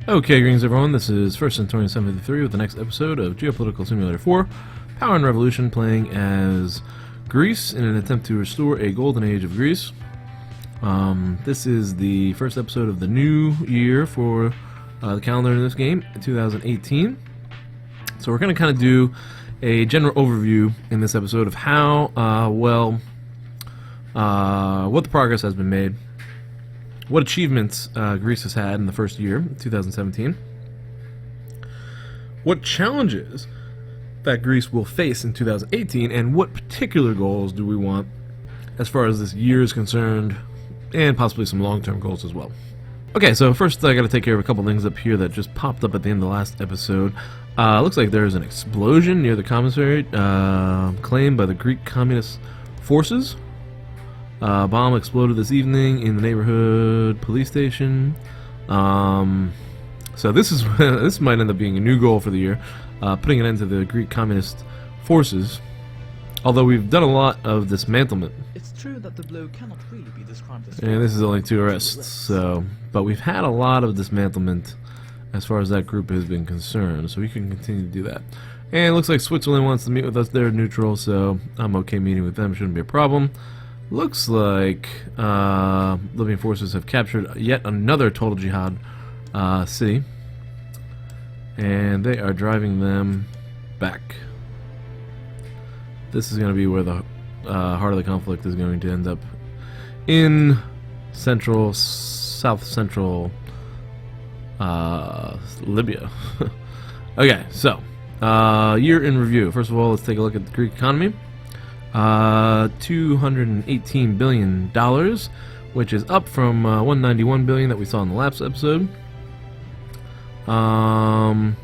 Okay, greetings everyone, this is First in 2073 with the next episode of Geopolitical Simulator 4, Power and Revolution, playing as Greece in an attempt to restore a golden age of Greece. This is the first episode of the new year for the calendar in this game, 2018. So we're going to kind of do a general overview in this episode of how what the progress has been made, what achievements Greece has had in the first year, 2017, what challenges that Greece will face in 2018, and what particular goals do we want as far as this year is concerned, and possibly some long-term goals as well. Okay, so first I got to take care of a couple things up here that just popped up at the end of the last episode. Looks like there's an explosion near the commissariat claimed by the Greek Communist Forces. Bomb exploded this evening in the neighborhood police station. So this might end up being a new goal for the year, putting an end to the Greek Communist Forces. Although we've done a lot of dismantlement. It's true that the blow cannot really be described as. And this is only 2 arrests, so but we've had a lot of dismantlement as far as that group has been concerned, so we can continue to do that. And it looks like Switzerland wants to meet with us. They're neutral, so I'm okay meeting with them. Shouldn't be a problem. Looks like Libyan forces have captured yet another total jihad city, and they are driving them back. This is going to be where the heart of the conflict is going to end up, in south central Libya. Okay, so year in review. First of all, let's take a look at the Greek economy. $218 billion, which is up from $191 billion that we saw in the last episode. Our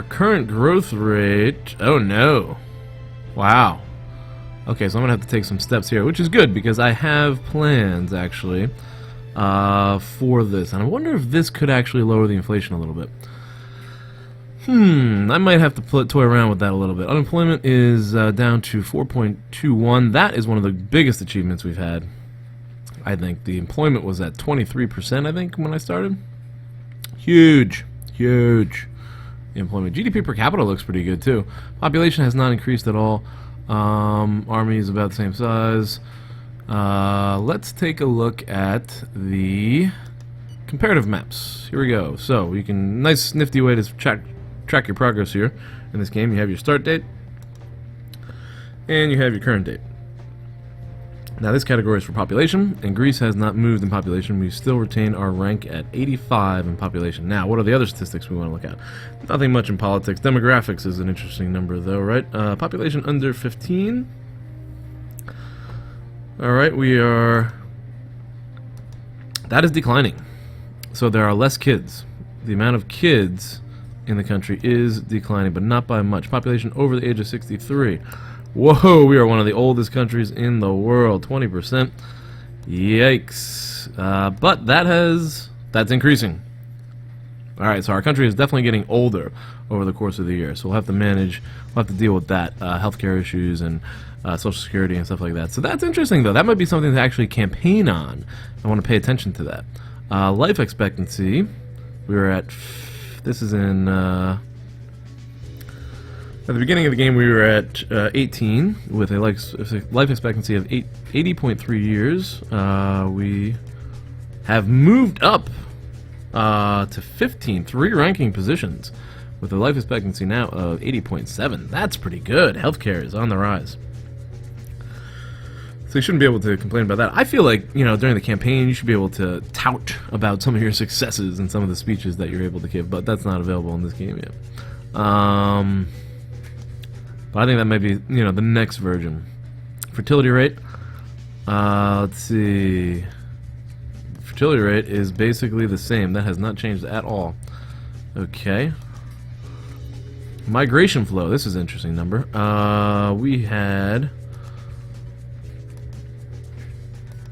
current growth rate, oh no, wow. Okay, so I'm gonna have to take some steps here, which is good because I have plans actually for this, and I wonder if this could actually lower the inflation a little bit. I might have to toy around with that a little bit. Unemployment is down to 4.21. That is one of the biggest achievements we've had. I think the employment was at 23%, I think, when I started. Huge employment. GDP per capita looks pretty good, too. Population has not increased at all. Army is about the same size. Let's take a look at the comparative maps. Here we go. So you can, nice nifty way to track your progress here in this game. You have your start date and you have your current date. Now this category is for population, and Greece has not moved in population. We still retain our rank at 85 in population. Now what are the other statistics we want to look at? Nothing much in politics. Demographics is an interesting number though, right? Population under 15. Alright, that is declining. So there are less kids. The amount of kids in the country is declining, but not by much. Population over the age of 63. Whoa, we are one of the oldest countries in the world. 20%. Yikes. But that's increasing. Alright, so our country is definitely getting older over the course of the year. So we'll have to deal with that. Healthcare issues and Social Security and stuff like that. So that's interesting, though. That might be something to actually campaign on. I want to pay attention to that. Life expectancy, we were at, this is in, at the beginning of the game we were at 18, with a life expectancy of 80.3 years. We have moved up to 15, 3 ranking positions, with a life expectancy now of 80.7. That's pretty good. Healthcare is on the rise. So you shouldn't be able to complain about that. I feel like, during the campaign, you should be able to tout about some of your successes and some of the speeches that you're able to give, but that's not available in this game yet. But I think that might be, the next version. Fertility rate. Let's see. Fertility rate is basically the same. That has not changed at all. Okay. Migration flow. This is an interesting number. We had...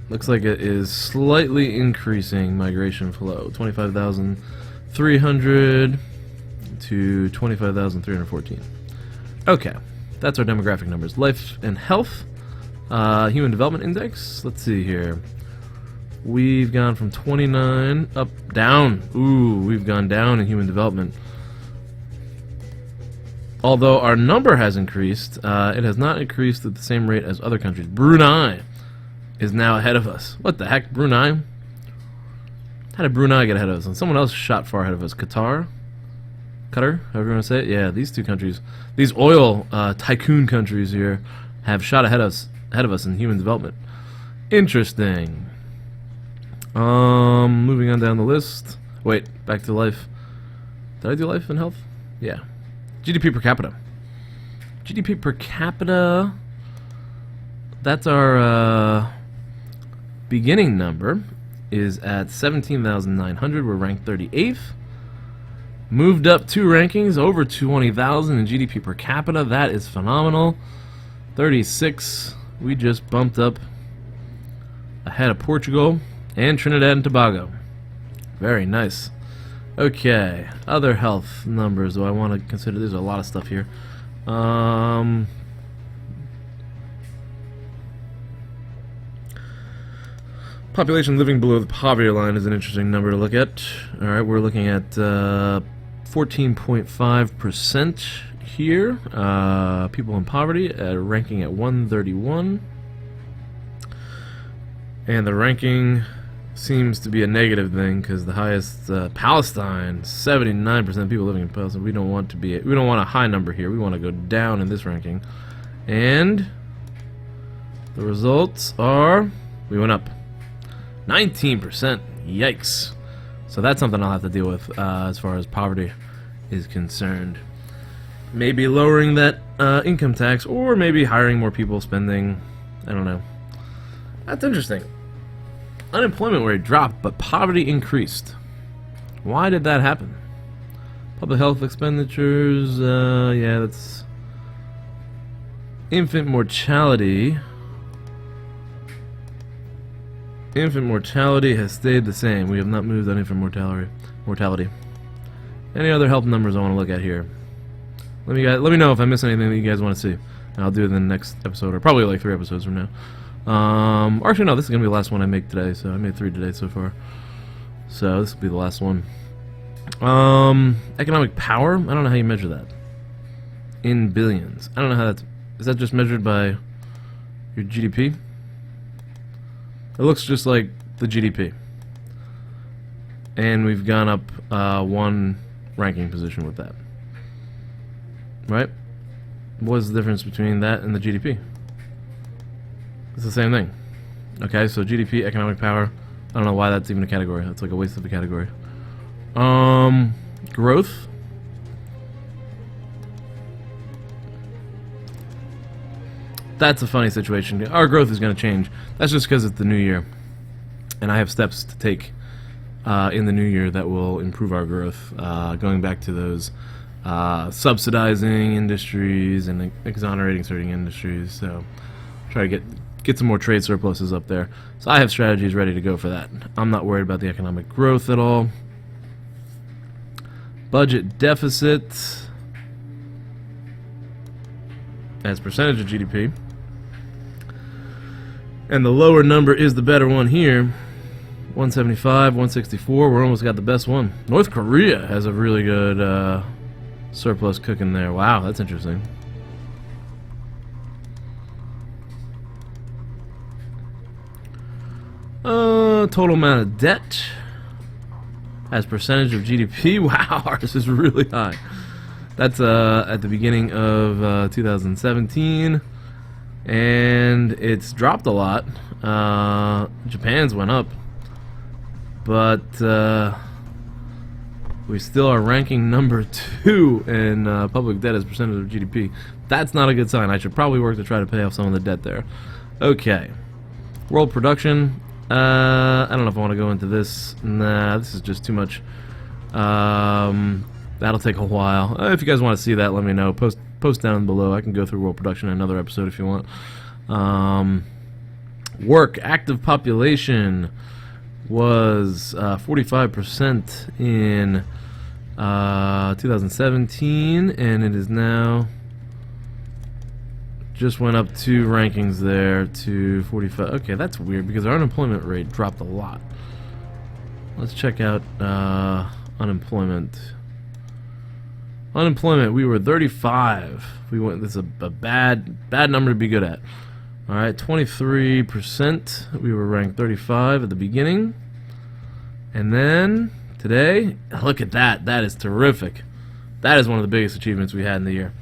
Looks like it is slightly increasing migration flow. 25,300 to 25,314. Okay, that's our demographic numbers. Life and health, human development index. Let's see here. We've gone from 29 up, down. Ooh, we've gone down in human development. Although our number has increased, it has not increased at the same rate as other countries. Brunei is now ahead of us. What the heck, Brunei? How did Brunei get ahead of us? And someone else shot far ahead of us. Qatar, however you want to say it. Yeah, these two countries, these oil tycoon countries here, have shot ahead of us in human development. Interesting. Moving on down the list. Wait, back to life. Did I do life and health? Yeah. GDP per capita. GDP per capita. That's our beginning number. Is at 17,900. We're ranked 38th. Moved up 2 rankings, over 20,000 in GDP per capita. That is phenomenal. 36. We just bumped up ahead of Portugal and Trinidad and Tobago. Very nice. Okay, other health numbers. Do I want to consider? There's a lot of stuff here. Population living below the poverty line is an interesting number to look at. All right, we're looking at 14.5% here. People in poverty, ranking at 131. And the ranking seems to be a negative thing because the highest Palestine, 79% of people living in Palestine. We don't want a high number here. We want to go down in this ranking. And the results are we went up 19%. Yikes. So that's something I'll have to deal with as far as poverty is concerned. Maybe lowering that income tax, or maybe hiring more people, spending. I don't know. That's interesting. Unemployment rate dropped, but poverty increased. Why did that happen? Public health expenditures, yeah, that's... Infant mortality. Infant mortality has stayed the same. We have not moved on infant mortality. Any other health numbers I want to look at here? Let me know if I miss anything that you guys want to see. And I'll do it in the next episode, or probably like 3 episodes from now. Actually, no, this is going to be the last one I make today, so I made 3 today so far. So this will be the last one. Economic power, I don't know how you measure that. In billions. I don't know how that's... Is that just measured by your GDP? It looks just like the GDP. And we've gone up 1 ranking position with that. Right? What's the difference between that and the GDP? It's the same thing. Okay, so GDP, economic power. I don't know why that's even a category. That's like a waste of a category. Growth. That's a funny situation. Our growth is going to change. That's just because it's the new year. And I have steps to take in the new year that will improve our growth. Going back to those subsidizing industries and exonerating certain industries. So try to get some more trade surpluses up there. So I have strategies ready to go for that. I'm not worried about the economic growth at all. Budget deficit as percentage of GDP. And the lower number is the better one here. 175, 164. We're almost got the best one. North Korea has a really good surplus cooking there. Wow, that's interesting. Total amount of debt as percentage of GDP. Wow, ours is really high. That's at the beginning of 2017, and it's dropped a lot. Japan's went up, but we still are ranking number 2 in public debt as percentage of GDP. That's not a good sign. I should probably work to try to pay off some of the debt there. Okay, world production. I don't know if I want to go into this. Nah, this is just too much. That'll take a while. If you guys want to see that, let me know. Post down below. I can go through world production in another episode if you want. Work, active population was 45% in 2017, and it is now Just went up 2 rankings there to 45. Okay, that's weird because our unemployment rate dropped a lot. Let's check out unemployment. Unemployment, we were 35. We went. This is a bad number to be good at. All right, 23%. We were ranked 35 at the beginning, and then today, look at that. That is terrific. That is one of the biggest achievements we had in the year.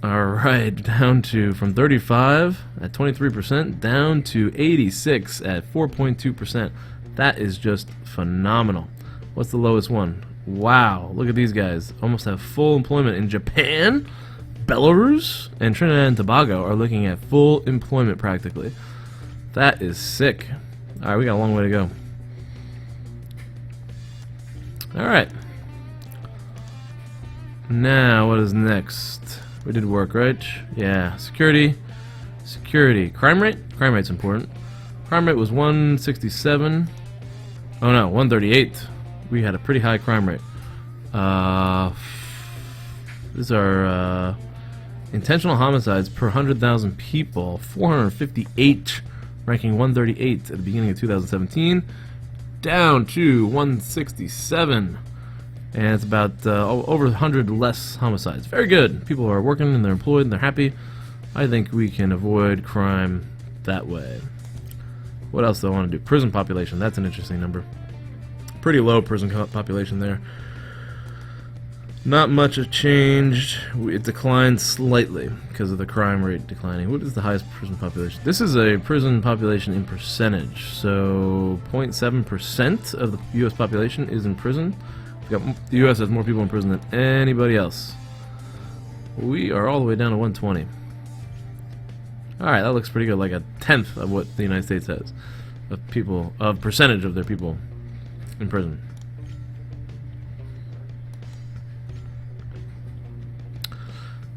All right, down to from 35 at 23% down to 86 at 4.2%. That is just phenomenal. What's the lowest one? Wow, look at these guys. Almost have full employment in Japan, Belarus, and Trinidad and Tobago are looking at full employment practically. That is sick. All right, we got a long way to go. All right. Now, what is next? We did work, right? Yeah, security. Security. Crime rate? Crime rate's important. Crime rate was 167. Oh no, 138. We had a pretty high crime rate. These are intentional homicides per 100,000 people. 458, ranking 138 at the beginning of 2017, down to 167. And it's about over 100 less homicides. Very good. People are working and they're employed and they're happy. I think we can avoid crime that way. What else do I want to do? Prison population. That's an interesting number. Pretty low prison population there. Not much has changed. It declined slightly because of the crime rate declining. What is the highest prison population? This is a prison population in percentage. So 0.7% of the U.S. population is in prison. The U.S. has more people in prison than anybody else. We are all the way down to 120. Alright, that looks pretty good, like a tenth of what the United States has of people, of percentage of their people in prison.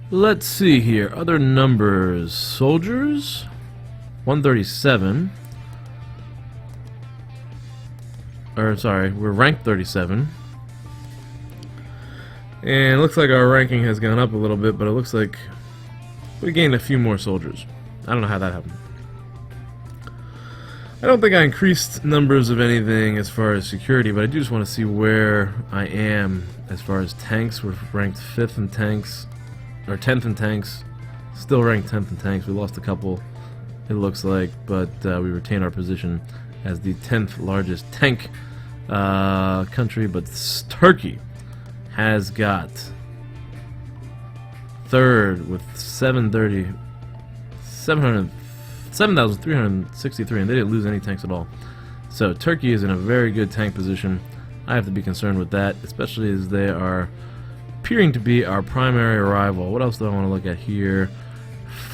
Let's see here, other numbers. Soldiers, 137. Or sorry, we're ranked 37. And it looks like our ranking has gone up a little bit, but it looks like we gained a few more soldiers. I don't know how that happened. I don't think I increased numbers of anything as far as security, but I do just want to see where I am as far as tanks. We're ranked 5th in tanks, or 10th in tanks. Still ranked 10th in tanks. We lost a couple, it looks like, but we retain our position as the 10th largest tank country. But Turkey has got 3rd with 7,363, and they didn't lose any tanks at all. So Turkey is in a very good tank position. I have to be concerned with that, especially as they are appearing to be our primary rival. What else do I want to look at here?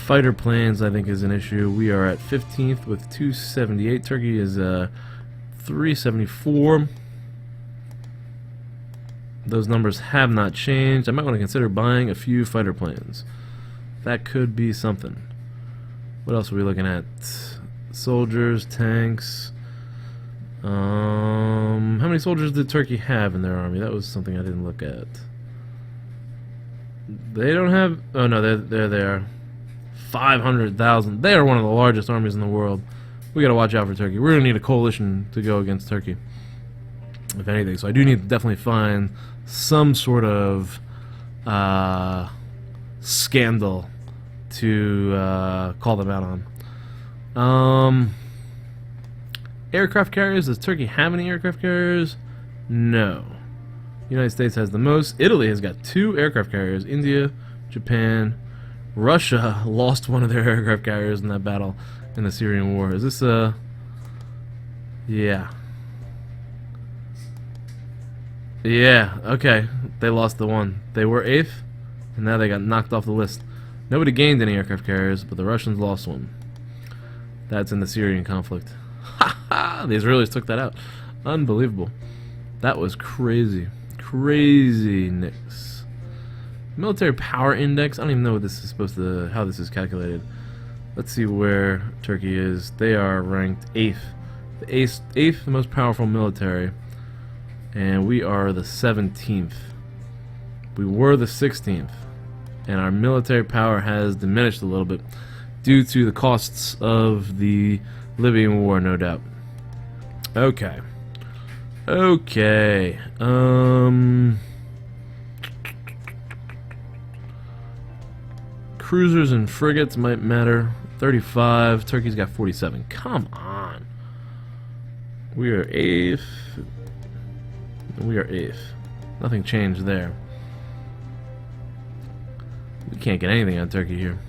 Fighter planes, I think, is an issue. We are at 15th with 278. Turkey is 374. Those numbers have not changed. I might want to consider buying a few fighter planes. That could be something. What else are we looking at? Soldiers, tanks. How many soldiers did Turkey have in their army? That was something I didn't look at. They don't have... Oh no, they're there. 500,000. They are one of the largest armies in the world. We gotta watch out for Turkey. We're gonna need a coalition to go against Turkey, if anything. So I do need to definitely find some sort of scandal to call them out on. Aircraft carriers. Does Turkey have any aircraft carriers? No. United States has the most. Italy has got 2 aircraft carriers. India, Japan, Russia lost one of their aircraft carriers in that battle in the Syrian war. Is this yeah. Yeah, okay. They lost the one. They were 8th, and now they got knocked off the list. Nobody gained any aircraft carriers, but the Russians lost one. That's in the Syrian conflict. Ha ha! The Israelis took that out. Unbelievable. That was crazy. Craziness. Military power index. I don't even know what this is supposed to, how this is calculated. Let's see where Turkey is. They are ranked 8th. The 8th most powerful military. And we are the 17th. We were the 16th. and our military power has diminished a little bit due to the costs of the Libyan war, no doubt. Okay. Okay. Cruisers and frigates might matter. 35. Turkey's got 47. Come on. We are 8th. We are 8th. Nothing changed there. We can't get anything on Turkey here.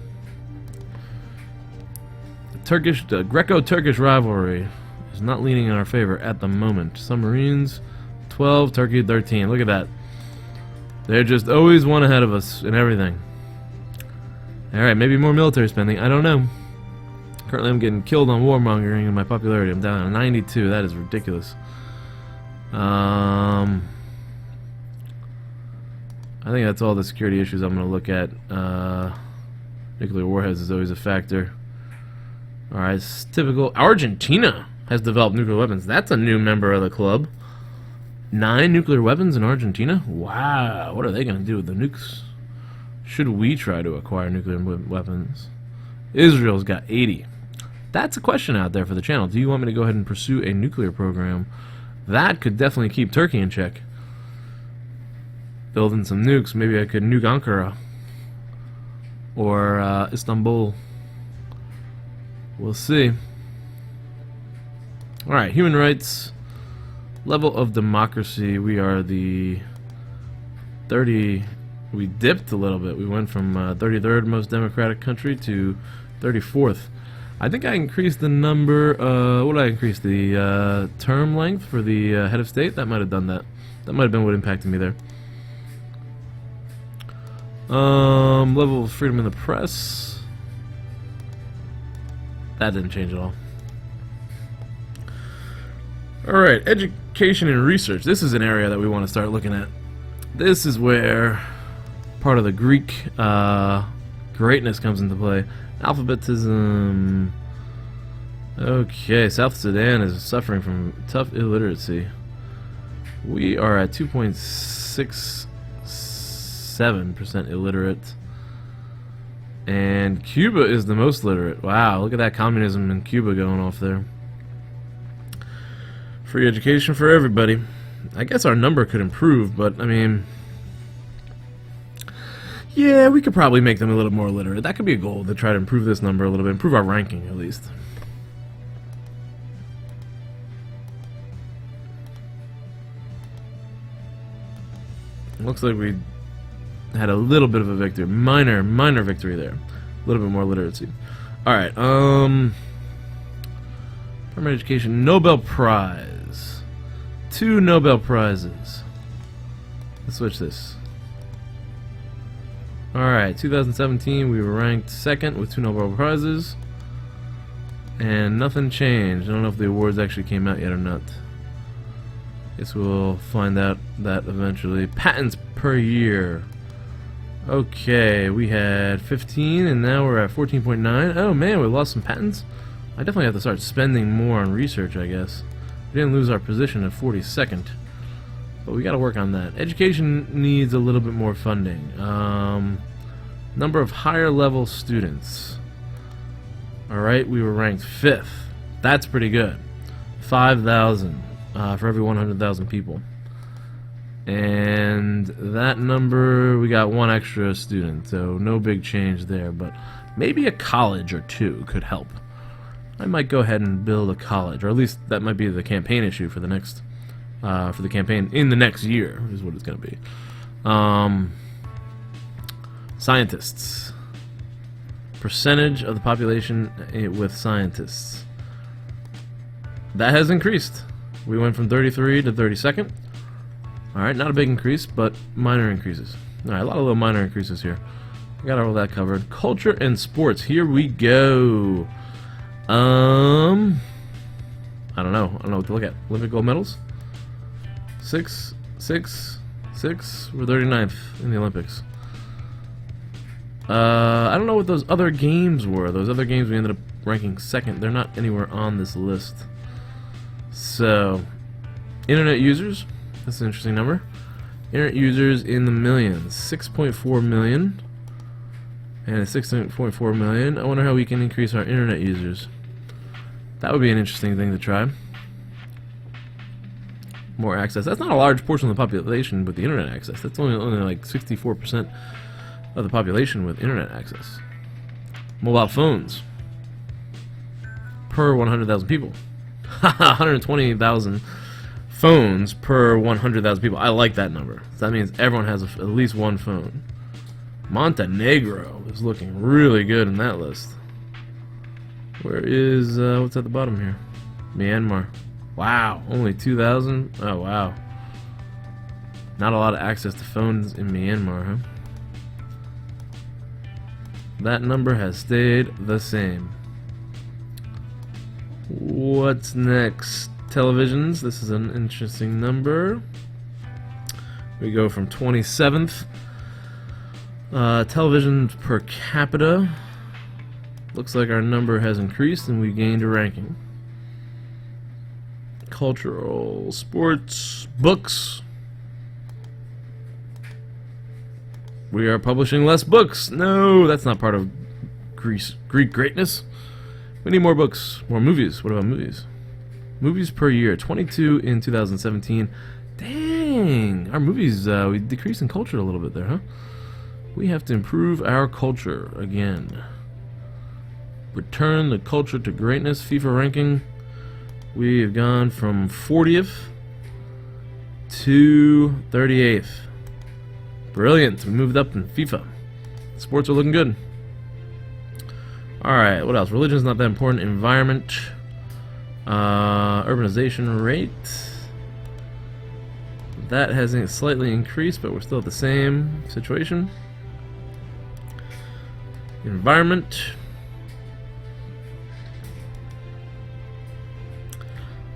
The Greco-Turkish rivalry is not leaning in our favor at the moment. Submarines, 12, Turkey 13. Look at that. They're just always one ahead of us in everything. Alright, maybe more military spending. I don't know. Currently I'm getting killed on warmongering and my popularity. I'm down to 92. That is ridiculous. I think that's all the security issues I'm going to look at. Nuclear warheads is always a factor. Alright, it's typical. Argentina has developed nuclear weapons. That's a new member of the club. 9 nuclear weapons in Argentina? Wow, what are they going to do with the nukes? Should we try to acquire nuclear weapons? Israel's got 80. That's a question out there for the channel. Do you want me to go ahead and pursue a nuclear program? That could definitely keep Turkey in check. Building some nukes. Maybe I could nuke Ankara. Or Istanbul. We'll see. Alright, human rights. Level of democracy. We are the 30... We dipped a little bit. We went from 33rd most democratic country to 34th. I think I increased the number... what did I increase? The term length for the head of state? That might have done that. That might have been what impacted me there. Level of freedom in the press. That didn't change at all. Alright, education and research. This is an area that we want to start looking at. This is where part of the Greek greatness comes into play. Alphabetism. Okay, South Sudan is suffering from tough illiteracy. We are at 2.67% illiterate. And Cuba is the most literate. Wow, look at that communism in Cuba going off there. Free education for everybody. I guess our number could improve, but I mean... Yeah, we could probably make them a little more literate. That could be a goal, to try to improve this number a little bit. Improve our ranking, at least. Looks like we had a little bit of a victory. Minor victory there. A little bit more literacy. Alright, primary education, Nobel Prize. 2 Nobel Prizes. Let's switch this. Alright, 2017 we were ranked 2nd with 2 Nobel Prizes. And nothing changed. I don't know if the awards actually came out yet or not. Guess we'll find out that eventually. Patents per year. Okay, we had 15 and now we're at 14.9. Oh man, we lost some patents. I definitely have to start spending more on research, I guess. We didn't lose our position at 42nd. But we gotta work on that. Education needs a little bit more funding. Number of higher level students. Alright, we were ranked 5th. That's pretty good. 5,000 for every 100,000 people. And that number, we got 1 extra student, so no big change there, but maybe a college or 2 could help. I might go ahead and build a college, or at least that might be the campaign issue for the next, for the campaign in the next year, is what it's going to be. Scientists. Percentage of the population with scientists. That has increased. We went from 33 to 32nd. Alright, not a big increase, but minor increases. Alright, a lot of little minor increases here. We got all that covered. Culture and sports. Here we go. I don't know. I don't know what to look at. Olympic gold medals? 6. We're 39th in the Olympics. I don't know what those other games were. Those other games we ended up ranking 2nd. They're not anywhere on this list. So, internet users. That's an interesting number. Internet users in the millions. 6.4 million. And it's 6.4 million. I wonder how we can increase our internet users. That would be an interesting thing to try. More access. That's not a large portion of the population with the internet access. That's only like 64% of the population with internet access. Mobile phones per 100,000 people. 120,000 phones per 100,000 people. I like that number. So that means everyone has at least one phone. Montenegro is looking really good in that list. Where is, what's at the bottom here? Myanmar. Wow, only 2,000? Oh, wow. Not a lot of access to phones in Myanmar, huh? That number has stayed the same. What's next? Televisions. This is an interesting number. We go from 27th. Televisions per capita. Looks like our number has increased and we gained a ranking. Cultural, sports, books. We are publishing less books. No, that's not part of Greek greatness. We need more books, more movies. What about movies? Movies per year, 22 in 2017. Dang, our movies, we decreased in culture a little bit there, huh? We have to improve our culture again. Return the culture to greatness. FIFA ranking. We have gone from 40th to 38th. Brilliant. We moved up in FIFA. Sports are looking good. Alright, what else? Religion's not that important. Environment. Urbanization rate. That has slightly increased, but we're still at the same situation. Environment.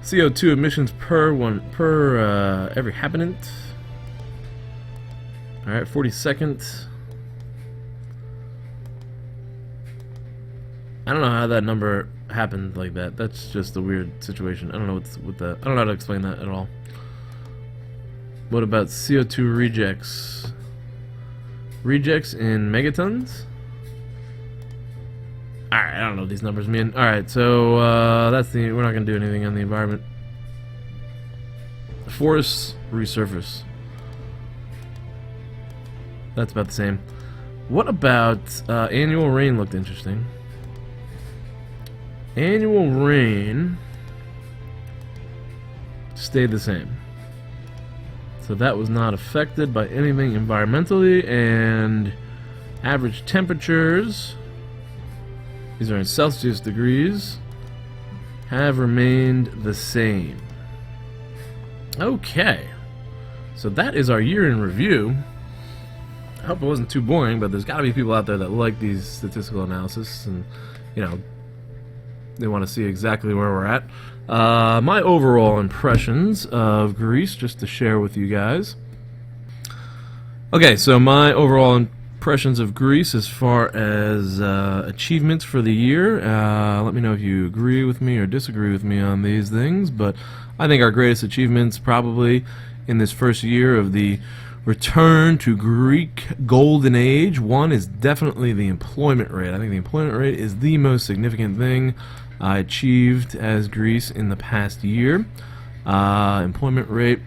CO2 emissions per every inhabitant. Alright, 42nd. I don't know how that number happened like that. That's just a weird situation. I don't know what's with that. I don't know how to explain that at all. What about CO2 rejects? Rejects in megatons? Alright, I don't know what these numbers mean. Alright, so we're not gonna do anything on the environment. Forests resurface. That's about the same. What about annual rain? Looked interesting. Annual rain stayed the same. So that was not affected by anything environmentally, and average temperatures, these are in Celsius degrees, have remained the same. Okay. So that is our year in review. I hope it wasn't too boring, but there's got to be people out there that like these statistical analysis and, you know, they want to see exactly where we're at. My overall impressions of Greece, just to share with you guys. Okay, so my overall impressions of Greece as far as achievements for the year. Let me know if you agree with me or disagree with me on these things, but I think our greatest achievements probably in this first year of the return to Greek golden age, one is definitely the employment rate. I think the employment rate is the most significant thing achieved as Greece in the past year. Employment rate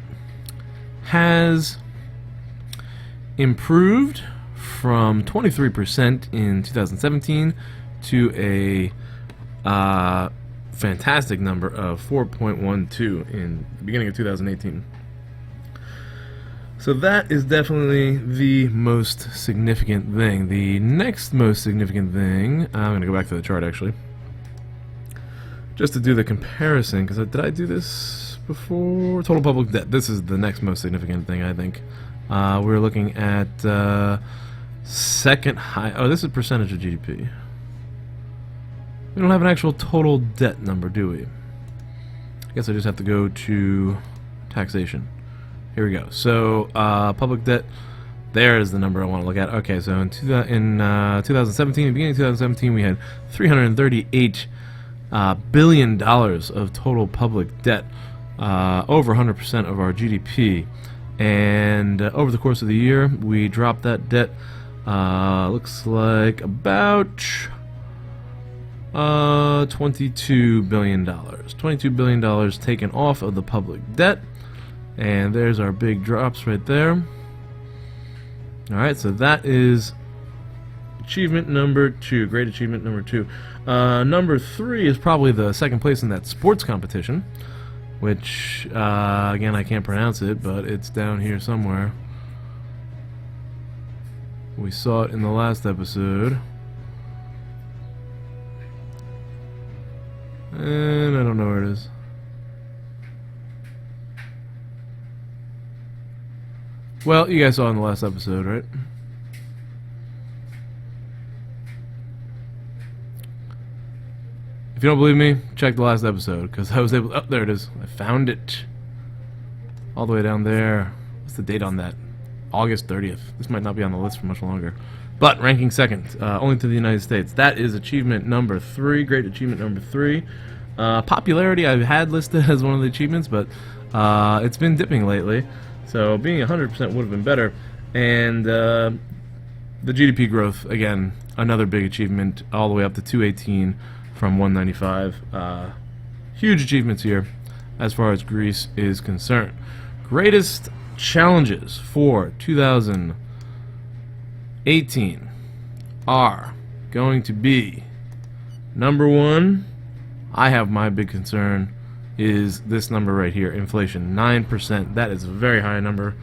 has improved from 23% in 2017 to a fantastic number of 4.12 in the beginning of 2018. So that is definitely the most significant thing. The next most significant thing, I'm going to go back to the chart actually, just to do the comparison, because did I do this before? Total public debt. This is the next most significant thing, I think. We're looking at second high. Oh, this is percentage of GDP. We don't have an actual total debt number, do we? I guess I just have to go to taxation. Here we go. So public debt, there's the number I want to look at. Okay, so in 2017, beginning of 2017, we had $338 billion of total public debt, over 100% of our GDP. And over the course of the year, we dropped that debt Looks like about $22 billion. $22 billion taken off of the public debt. And there's our big drops right there. Alright, so that is achievement number 2. Great achievement number 2. Number 3 is probably the second place in that sports competition, which, again, I can't pronounce it, but it's down here somewhere. We saw it in the last episode. And I don't know where it is. Well, you guys saw it in the last episode, right? If you don't believe me, check the last episode, because I was able to, oh, there it is. I found it. All the way down there. What's the date on that? August 30th. This might not be on the list for much longer. But ranking second, only to the United States. That is achievement number 3. Great achievement number 3. Popularity I've had listed as one of the achievements, but it's been dipping lately. So being 100% would have been better. And the GDP growth, again, another big achievement, all the way up to 218 from 195. Huge achievements here as far as Greece is concerned. Greatest challenges for 2018 are going to be, number 1, I have my big concern, is this number right here, inflation, 9%. That is a very high number.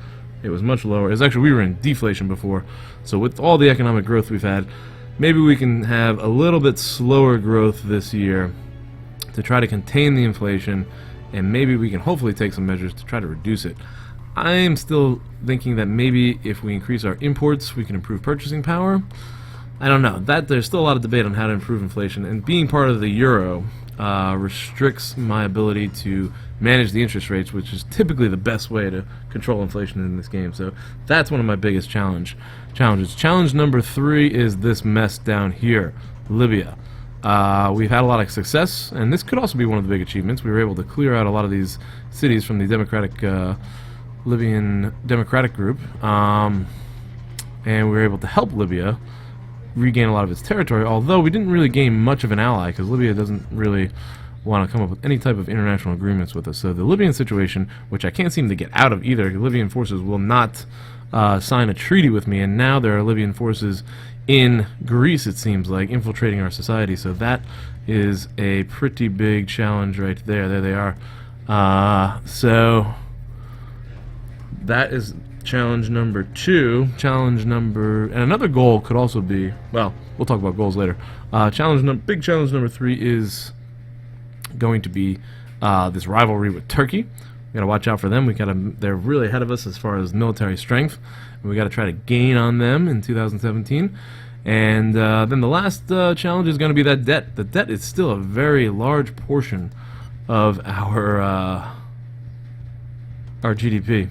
It was much lower. It's actually, we were in deflation before. So with all the economic growth we've had, maybe we can have a little bit slower growth this year to try to contain the inflation, and maybe we can hopefully take some measures to try to reduce it. I am still thinking that maybe if we increase our imports, we can improve purchasing power. I don't know. There's still a lot of debate on how to improve inflation, and being part of the euro restricts my ability to manage the interest rates, which is typically the best way to control inflation in this game. So that's one of my biggest challenges. Challenge number 3 is this mess down here, Libya. We've had a lot of success, and this could also be one of the big achievements. We were able to clear out a lot of these cities from the Libyan Democratic Group, and we were able to help Libya regain a lot of its territory, although we didn't really gain much of an ally, because Libya doesn't really want to come up with any type of international agreements with us. So the Libyan situation, which I can't seem to get out of either, Libyan forces will not sign a treaty with me, and now there are Libyan forces in Greece, it seems like, infiltrating our society. So that is a pretty big challenge right there. There they are. So that is challenge number 2. And another goal could also be, well, we'll talk about goals later. Big challenge number 3 is going to be this rivalry with Turkey. We gotta watch out for them. They're really ahead of us as far as military strength, and we gotta try to gain on them in 2017. And then the last challenge is going to be that debt. The debt is still a very large portion of our GDP.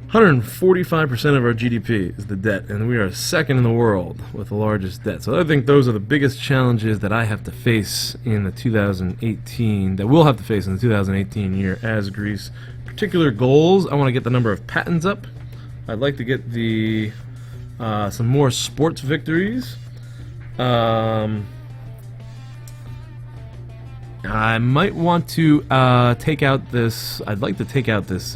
145% of our GDP is the debt, and we are second in the world with the largest debt. So I think those are the biggest challenges that I have to face in the 2018, that we'll have to face in the 2018 year as Greece. Particular goals, I want to get the number of patents up. I'd like to get the some more sports victories. I might want to take out this. I'd like to take out this.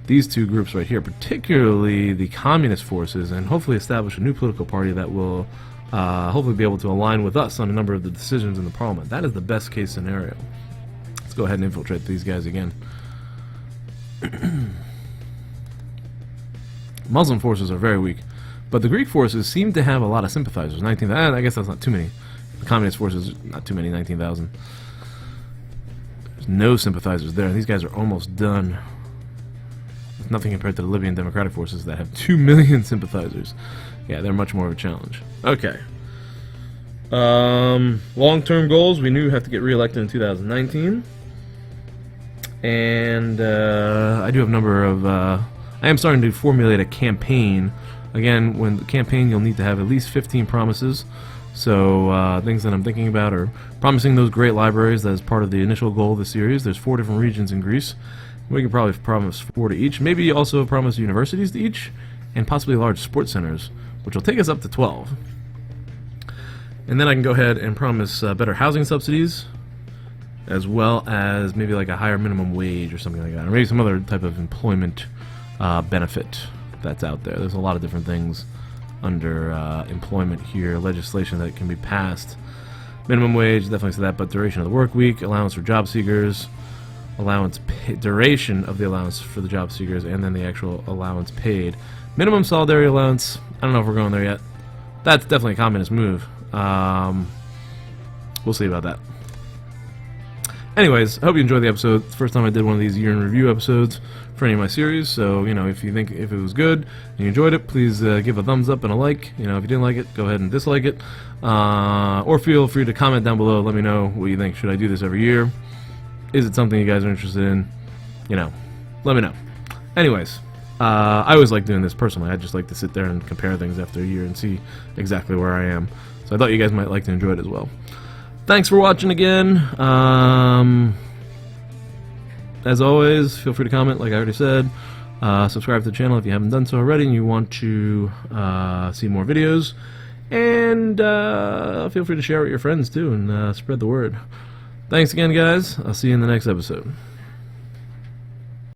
These two groups right here, particularly the communist forces, and hopefully establish a new political party that will hopefully be able to align with us on a number of the decisions in the parliament. That is the best case scenario. Let's go ahead and infiltrate these guys again. Muslim forces are very weak, but the Greek forces seem to have a lot of sympathizers. 19,000. I guess that's not too many. The communist forces, not too many. 19,000. There's no sympathizers there. These guys are almost done. It's nothing compared to the Libyan Democratic Forces that have 2 million sympathizers. Yeah, they're much more of a challenge. Okay. Long-term goals. We knew we have to get re-elected in 2019. And I do have a number of... I am starting to formulate a campaign. Again, when the campaign, you'll need to have at least 15 promises. So things that I'm thinking about are promising those great libraries as part of the initial goal of the series. There's 4 different regions in Greece. We can probably promise 4 to each. Maybe also promise universities to each. and possibly large sports centers, which will take us up to 12. And then I can go ahead and promise better housing subsidies, as well as maybe like a higher minimum wage or something like that, or maybe some other type of employment benefit that's out there. There's a lot of different things under employment here, legislation that can be passed. Minimum wage, definitely say that, but duration of the work week, allowance for job seekers, duration of the allowance for the job seekers, and then the actual allowance paid. Minimum solidarity allowance, I don't know if we're going there yet. That's definitely a communist move. We'll see about that. Anyways, I hope you enjoyed the episode. It's the first time I did one of these year in review episodes for any of my series, so, you know, if it was good and you enjoyed it, please give a thumbs up and a like. You know, if you didn't like it, go ahead and dislike it. Or feel free to comment down below. Let me know what you think. Should I do this every year? Is it something you guys are interested in? You know, let me know. Anyways, I always like doing this personally. I just like to sit there and compare things after a year and see exactly where I am. So I thought you guys might like to enjoy it as well. Thanks for watching again. As always, feel free to comment, like I already said. Subscribe to the channel if you haven't done so already and you want to see more videos. And feel free to share with your friends too and spread the word. Thanks again, guys. I'll see you in the next episode.